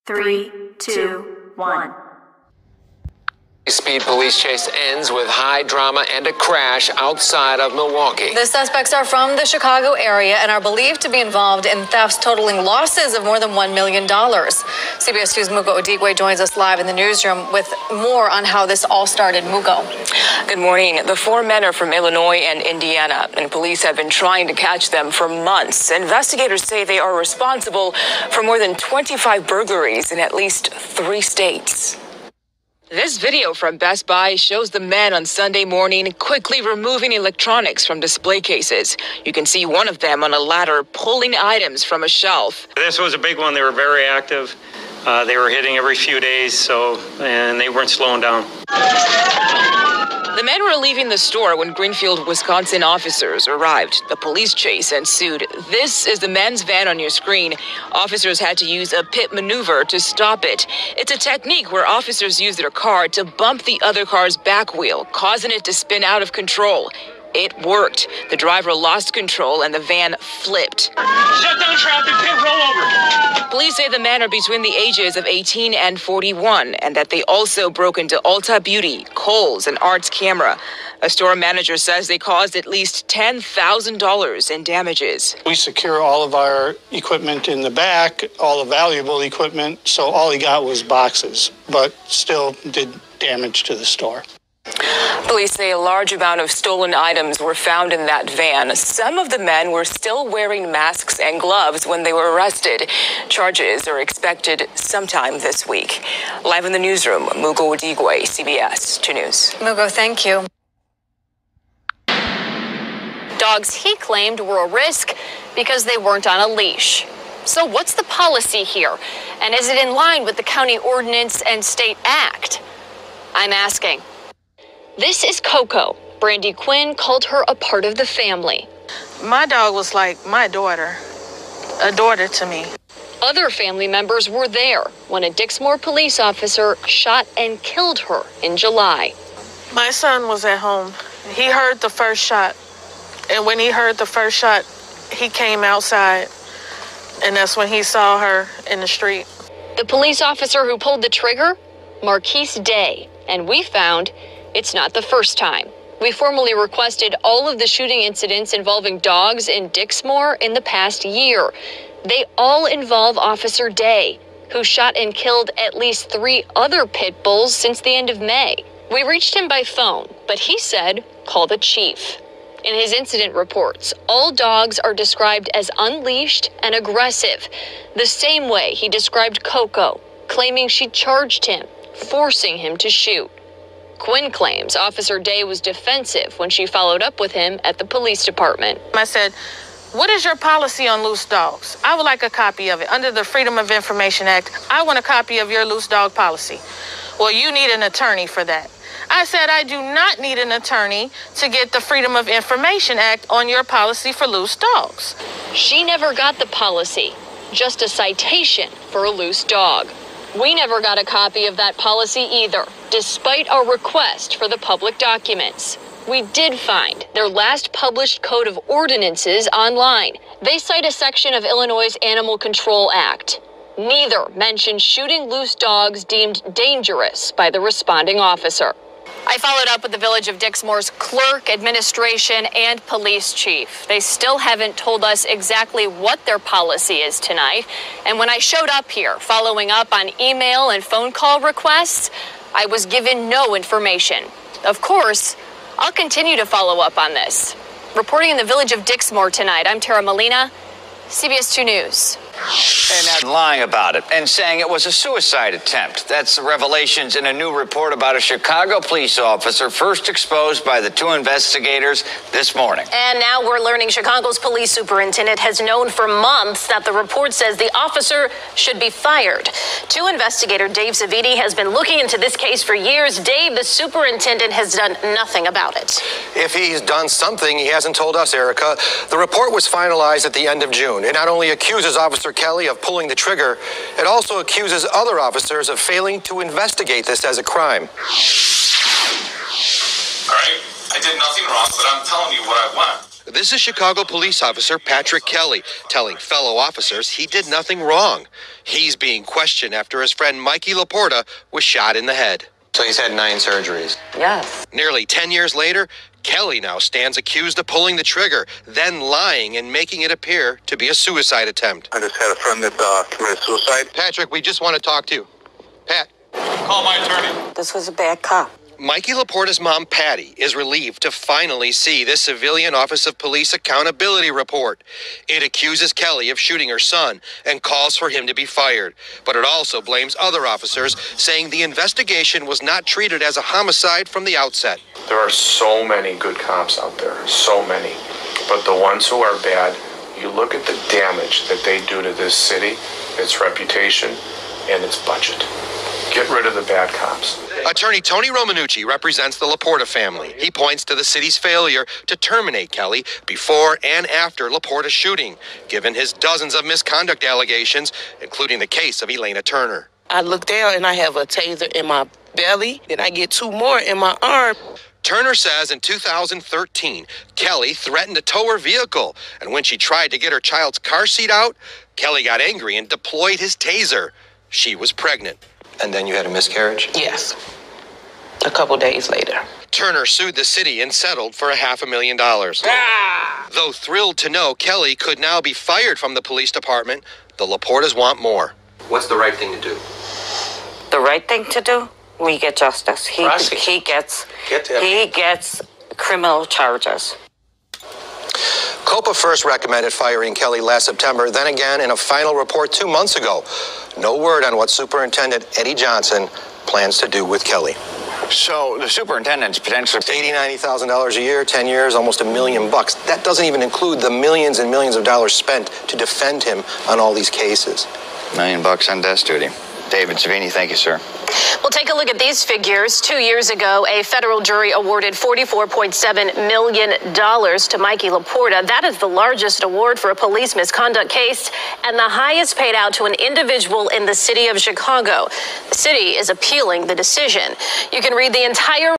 3, 2, 1. Speed police chase ends with high drama and a crash outside of Milwaukee. The suspects are from the Chicago area and are believed to be involved in thefts totaling losses of more than $1 million. CBS 2's Mugo Odigwe joins us live in the newsroom with more on how this all started. Mugo. Good morning. The four men are from Illinois and Indiana, and police have been trying to catch them for months. Investigators say they are responsible for more than 25 burglaries in at least 3 states. This video from Best Buy shows the men on Sunday morning quickly removing electronics from display cases. You can see one of them on a ladder pulling items from a shelf. This was a big one. They were very active. They were hitting every few days, and they weren't slowing down. The men were leaving the store when Greenfield, Wisconsin officers arrived. The police chase ensued. This is the men's van on your screen. Officers had to use a pit maneuver to stop it. It's a technique where officers use their car to bump the other car's back wheel, causing it to spin out of control. It worked. The driver lost control and the van flipped. Shut down traffic, pit, roll over. Police say the men are between the ages of 18 and 41 and that they also broke into Ulta Beauty, Kohl's, and Arts Camera. A store manager says they caused at least $10,000 in damages. We secure all of our equipment in the back, all the valuable equipment, so all he got was boxes, but still did damage to the store. Police say a large amount of stolen items were found in that van. Some of the men were still wearing masks and gloves when they were arrested. Charges are expected sometime this week. Live in the newsroom, Mugo Odigwe, CBS 2 News. Mugo, thank you. Dogs he claimed were a risk because they weren't on a leash. So what's the policy here? And is it in line with the county ordinance and state act? I'm asking. This is Coco. Brandy Quinn called her a part of the family. My dog was like my daughter, a daughter to me. Other family members were there when a Dixmoor police officer shot and killed her in July. My son was at home. He heard the first shot. And when he heard the first shot, he came outside. And that's when he saw her in the street. The police officer who pulled the trigger? Marquise Day. And we found it's not the first time. We formally requested all of the shooting incidents involving dogs in Dixmoor in the past year. They all involve Officer Day, who shot and killed at least 3 other pit bulls since the end of May. We reached him by phone, but he said, call the chief. In his incident reports, all dogs are described as unleashed and aggressive, the same way he described Coco, claiming she charged him, forcing him to shoot. Quinn claims Officer Day was defensive when she followed up with him at the police department. I said, what is your policy on loose dogs? I would like a copy of it. Under the Freedom of Information Act, I want a copy of your loose dog policy. Well, you need an attorney for that. I said, I do not need an attorney to get the Freedom of Information Act on your policy for loose dogs. She never got the policy, just a citation for a loose dog. We never got a copy of that policy either, despite our request for the public documents. We did find their last published code of ordinances online. They cite a section of Illinois' Animal Control Act. Neither mentioned shooting loose dogs deemed dangerous by the responding officer. I followed up with the Village of Dixmoor's clerk, administration, and police chief. They still haven't told us exactly what their policy is tonight. And when I showed up here, following up on email and phone call requests, I was given no information. Of course, I'll continue to follow up on this. Reporting in the Village of Dixmoor tonight, I'm Tara Molina, CBS 2 News. And lying about it and saying it was a suicide attempt. That's the revelations in a new report about a Chicago police officer first exposed by the 2 investigators this morning. And now we're learning Chicago's police superintendent has known for months that the report says the officer should be fired. 2 investigator Dave Savidi has been looking into this case for years. Dave, the superintendent, has done nothing about it. If he's done something, he hasn't told us, Erica. The report was finalized at the end of June. It not only accuses Officer Kelly of pulling the trigger, it also accuses other officers of failing to investigate this as a crime. All right, I did nothing wrong, but I'm telling you what I want. This is Chicago police officer Patrick Kelly telling fellow officers he did nothing wrong. He's being questioned after his friend Mikey Laporta was shot in the head. So he's had 9 surgeries. Yes. Nearly 10 years later, Kelly now stands accused of pulling the trigger, then lying and making it appear to be a suicide attempt. I just had a friend that committed suicide. Patrick, we just want to talk to you. Pat. Call my attorney. This was a bad cop. Mikey Laporta's mom, Patty, is relieved to finally see this Civilian Office of Police Accountability Report. It accuses Kelly of shooting her son and calls for him to be fired. But it also blames other officers, saying the investigation was not treated as a homicide from the outset. There are so many good cops out there, so many. But the ones who are bad, you look at the damage that they do to this city, its reputation, and its budget. Get rid of the bad cops. Attorney Tony Romanucci represents the Laporta family. He points to the city's failure to terminate Kelly before and after Laporta's shooting, given his dozens of misconduct allegations, including the case of Elena Turner. I look down and I have a taser in my belly, then I get 2 more in my arm. Turner says in 2013, Kelly threatened to tow her vehicle, and when she tried to get her child's car seat out, Kelly got angry and deployed his taser. She was pregnant. And then you had a miscarriage? Yes. A couple days later. Turner sued the city and settled for $500,000. Though thrilled to know Kelly could now be fired from the police department, the Laportas want more. What's the right thing to do? The right thing to do? We get justice. He gets criminal charges. COPA first recommended firing Kelly last September, then again in a final report 2 months ago. No word on what Superintendent Eddie Johnson plans to do with Kelly. So the superintendent's potentially $80,000-$90,000 a year, 10 years, almost $1 million. That doesn't even include the millions and millions of dollars spent to defend him on all these cases. $1 million on desk duty. David Savini, thank you, sir. Well, take a look at these figures. 2 years ago, a federal jury awarded $44.7 million to Mikey Laporta. That is the largest award for a police misconduct case and the highest paid out to an individual in the city of Chicago. The city is appealing the decision. You can read the entire